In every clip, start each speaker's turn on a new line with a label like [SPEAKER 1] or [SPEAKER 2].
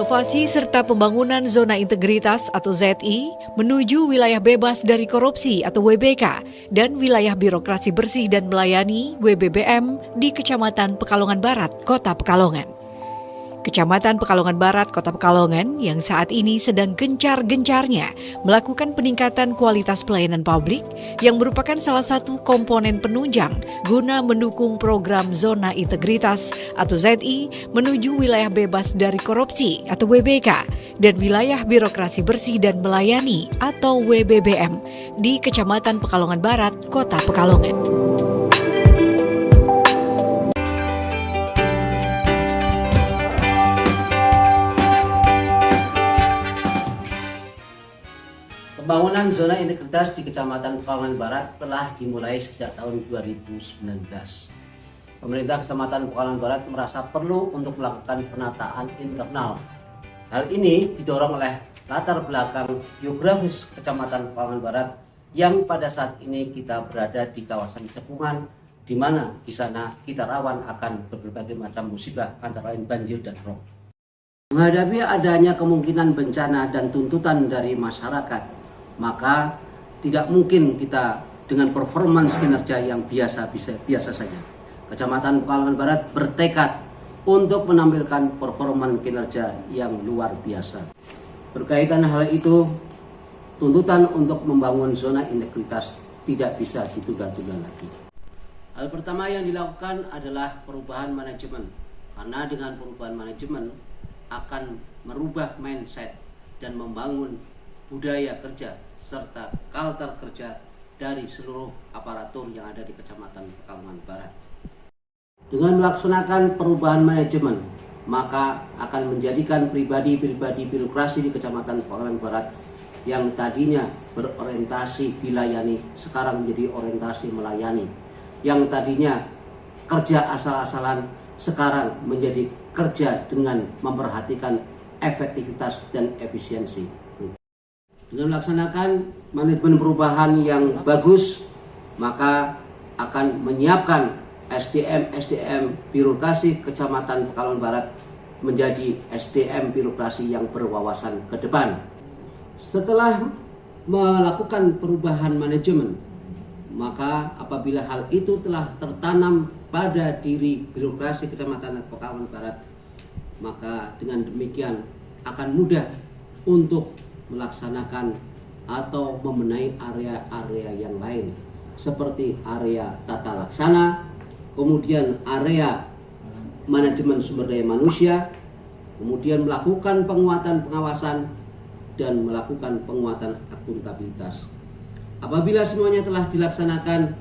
[SPEAKER 1] Renovasi serta pembangunan zona integritas atau ZI menuju wilayah bebas dari korupsi atau WBK dan wilayah birokrasi bersih dan melayani WBBM di Kecamatan Pekalongan Barat, Kota Pekalongan. Kecamatan Pekalongan Barat, Kota Pekalongan yang saat ini sedang gencar-gencarnya melakukan peningkatan kualitas pelayanan publik yang merupakan salah satu komponen penunjang guna mendukung program Zona Integritas atau ZI menuju wilayah bebas dari korupsi atau WBK dan wilayah birokrasi bersih dan melayani atau WBBM di Kecamatan Pekalongan Barat, Kota Pekalongan.
[SPEAKER 2] Pembangunan zona integritas di Kecamatan Pekalongan Barat telah dimulai sejak tahun 2019. Pemerintah Kecamatan Pekalongan Barat merasa perlu untuk melakukan penataan internal. Hal ini didorong oleh latar belakang geografis Kecamatan Pekalongan Barat yang pada saat ini kita berada di kawasan cekungan, di mana di sana kita rawan akan berbagai macam musibah antara lain banjir dan rob. Menghadapi adanya kemungkinan bencana dan tuntutan dari masyarakat, maka tidak mungkin kita dengan performance kinerja yang biasa saja. Kecamatan Pekalongan Barat bertekad untuk menampilkan performance kinerja yang luar biasa. Berkaitan hal itu, tuntutan untuk membangun zona integritas tidak bisa ditunda-tunda lagi. Hal pertama yang dilakukan adalah perubahan manajemen, karena dengan perubahan manajemen akan merubah mindset dan membangun budaya kerja serta kultur kerja dari seluruh aparatur yang ada di Kecamatan Pekalongan Barat. Dengan melaksanakan perubahan manajemen, maka akan menjadikan pribadi-pribadi birokrasi di Kecamatan Pekalongan Barat yang tadinya berorientasi dilayani, sekarang menjadi orientasi melayani. Yang tadinya kerja asal-asalan, sekarang menjadi kerja dengan memperhatikan efektivitas dan efisiensi. Dengan melaksanakan manajemen perubahan yang bagus, maka akan menyiapkan SDM birokrasi Kecamatan Pekalongan Barat menjadi SDM birokrasi yang berwawasan ke depan. Setelah melakukan perubahan manajemen, maka apabila hal itu telah tertanam pada diri birokrasi Kecamatan Pekalongan Barat, maka dengan demikian akan mudah untuk melaksanakan atau membenahi area-area yang lain seperti area tata laksana, kemudian area manajemen sumber daya manusia, kemudian melakukan penguatan pengawasan dan melakukan penguatan akuntabilitas. Apabila semuanya telah dilaksanakan,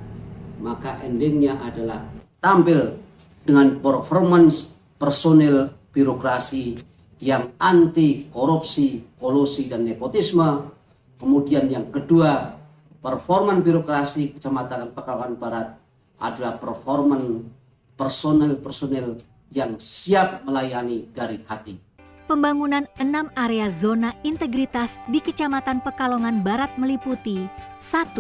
[SPEAKER 2] maka endingnya adalah tampil dengan performance personil birokrasi yang anti korupsi, kolusi, dan nepotisme. Kemudian yang kedua, performan birokrasi Kecamatan Pekalongan Barat adalah performan personel yang siap melayani dari hati.
[SPEAKER 3] Pembangunan 6 area zona integritas di Kecamatan Pekalongan Barat meliputi 1.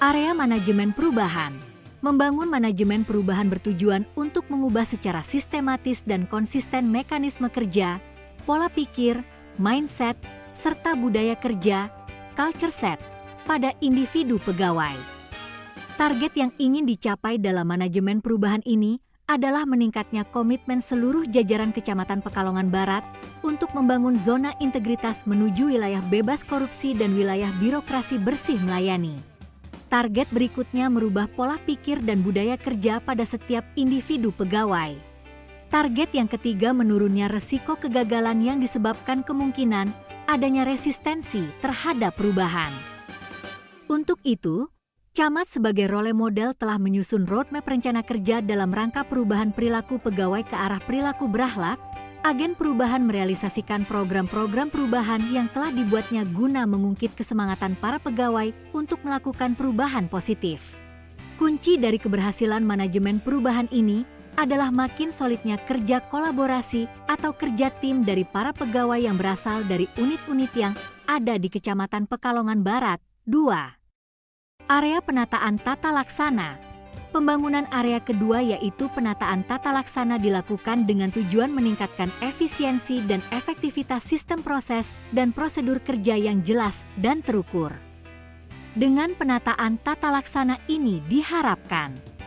[SPEAKER 3] Area manajemen perubahan. Membangun manajemen perubahan bertujuan untuk mengubah secara sistematis dan konsisten mekanisme kerja, pola pikir, mindset, serta budaya kerja, culture set, pada individu pegawai. Target yang ingin dicapai dalam manajemen perubahan ini adalah meningkatnya komitmen seluruh jajaran Kecamatan Pekalongan Barat untuk membangun zona integritas menuju wilayah bebas korupsi dan wilayah birokrasi bersih melayani. Target berikutnya merubah pola pikir dan budaya kerja pada setiap individu pegawai. Target yang ketiga menurunnya resiko kegagalan yang disebabkan kemungkinan adanya resistensi terhadap perubahan. Untuk itu, Camat sebagai role model telah menyusun roadmap rencana kerja dalam rangka perubahan perilaku pegawai ke arah perilaku berakhlak. Agen perubahan merealisasikan program-program perubahan yang telah dibuatnya guna mengungkit kesemangatan para pegawai untuk melakukan perubahan positif. Kunci dari keberhasilan manajemen perubahan ini adalah makin solidnya kerja kolaborasi atau kerja tim dari para pegawai yang berasal dari unit-unit yang ada di Kecamatan Pekalongan Barat. 2. Area penataan tata laksana. Pembangunan area kedua yaitu penataan tata laksana dilakukan dengan tujuan meningkatkan efisiensi dan efektivitas sistem proses dan prosedur kerja yang jelas dan terukur. Dengan penataan tata laksana ini diharapkan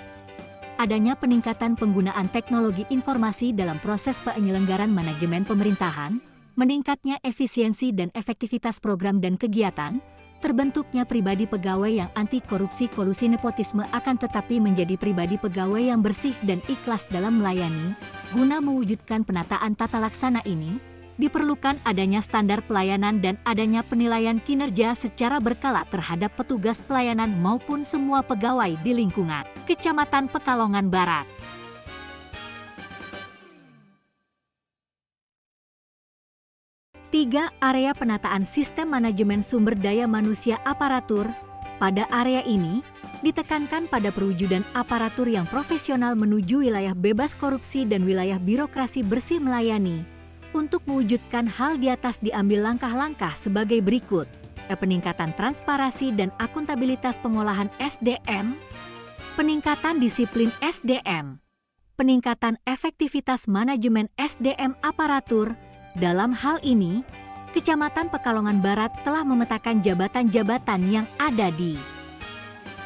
[SPEAKER 3] adanya peningkatan penggunaan teknologi informasi dalam proses penyelenggaraan manajemen pemerintahan, meningkatnya efisiensi dan efektivitas program dan kegiatan, terbentuknya pribadi pegawai yang anti korupsi kolusi nepotisme akan tetapi menjadi pribadi pegawai yang bersih dan ikhlas dalam melayani. Guna mewujudkan penataan tata laksana ini, diperlukan adanya standar pelayanan dan adanya penilaian kinerja secara berkala terhadap petugas pelayanan maupun semua pegawai di lingkungan Kecamatan Pekalongan Barat. Tiga, area penataan sistem manajemen sumber daya manusia aparatur. Pada area ini, ditekankan pada perwujudan aparatur yang profesional menuju wilayah bebas korupsi dan wilayah birokrasi bersih melayani. Untuk mewujudkan hal di atas diambil langkah-langkah sebagai berikut. Peningkatan transparansi dan akuntabilitas pengolahan SDM, peningkatan disiplin SDM, peningkatan efektivitas manajemen SDM aparatur. Dalam hal ini, Kecamatan Pekalongan Barat telah memetakan jabatan-jabatan yang ada di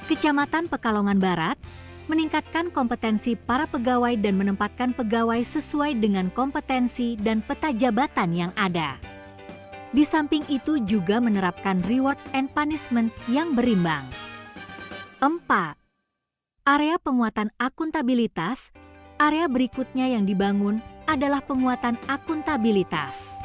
[SPEAKER 3] Kecamatan Pekalongan Barat, meningkatkan kompetensi para pegawai dan menempatkan pegawai sesuai dengan kompetensi dan peta jabatan yang ada. Di samping itu juga menerapkan reward and punishment yang berimbang. 4. Area penguatan akuntabilitas. Area berikutnya yang dibangun adalah penguatan akuntabilitas.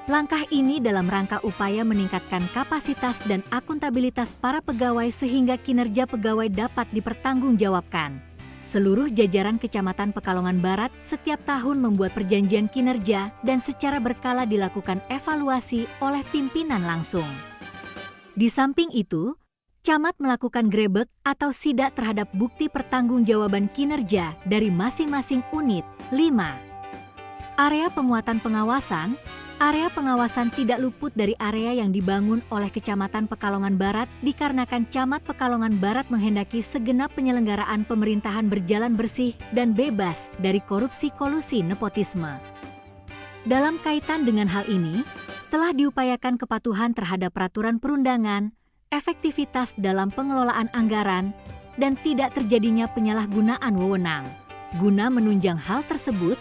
[SPEAKER 3] Langkah ini dalam rangka upaya meningkatkan kapasitas dan akuntabilitas para pegawai sehingga kinerja pegawai dapat dipertanggungjawabkan. Seluruh jajaran Kecamatan Pekalongan Barat setiap tahun membuat perjanjian kinerja dan secara berkala dilakukan evaluasi oleh pimpinan langsung. Di samping itu, Camat melakukan grebek atau sidak terhadap bukti pertanggungjawaban kinerja dari masing-masing unit. 5. Area penguatan pengawasan. Area pengawasan tidak luput dari area yang dibangun oleh Kecamatan Pekalongan Barat dikarenakan Camat Pekalongan Barat menghendaki segenap penyelenggaraan pemerintahan berjalan bersih dan bebas dari korupsi kolusi nepotisme. Dalam kaitan dengan hal ini, telah diupayakan kepatuhan terhadap peraturan perundangan, efektivitas dalam pengelolaan anggaran, dan tidak terjadinya penyalahgunaan wewenang. Guna menunjang hal tersebut,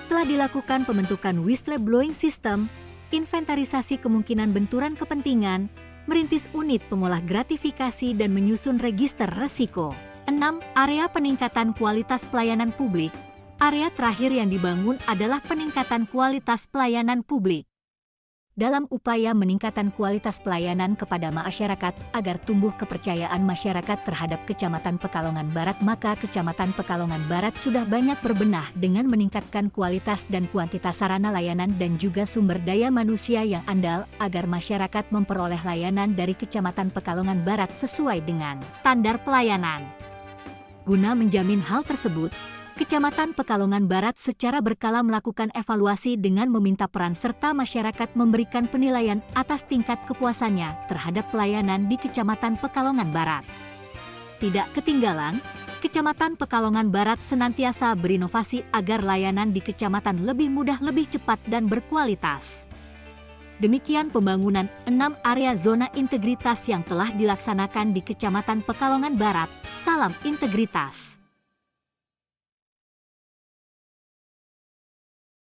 [SPEAKER 3] telah dilakukan pembentukan whistleblowing system, inventarisasi kemungkinan benturan kepentingan, merintis unit pengolah gratifikasi dan menyusun register resiko. 6. Area peningkatan kualitas pelayanan publik. Area terakhir yang dibangun adalah peningkatan kualitas pelayanan publik. Dalam upaya meningkatkan kualitas pelayanan kepada masyarakat agar tumbuh kepercayaan masyarakat terhadap Kecamatan Pekalongan Barat, maka Kecamatan Pekalongan Barat sudah banyak berbenah dengan meningkatkan kualitas dan kuantitas sarana layanan dan juga sumber daya manusia yang andal agar masyarakat memperoleh layanan dari Kecamatan Pekalongan Barat sesuai dengan standar pelayanan. Guna menjamin hal tersebut, Kecamatan Pekalongan Barat secara berkala melakukan evaluasi dengan meminta peran serta masyarakat memberikan penilaian atas tingkat kepuasannya terhadap pelayanan di Kecamatan Pekalongan Barat. Tidak ketinggalan, Kecamatan Pekalongan Barat senantiasa berinovasi agar layanan di kecamatan lebih mudah, lebih cepat, dan berkualitas. Demikian pembangunan 6 area zona integritas yang telah dilaksanakan di Kecamatan Pekalongan Barat. Salam integritas.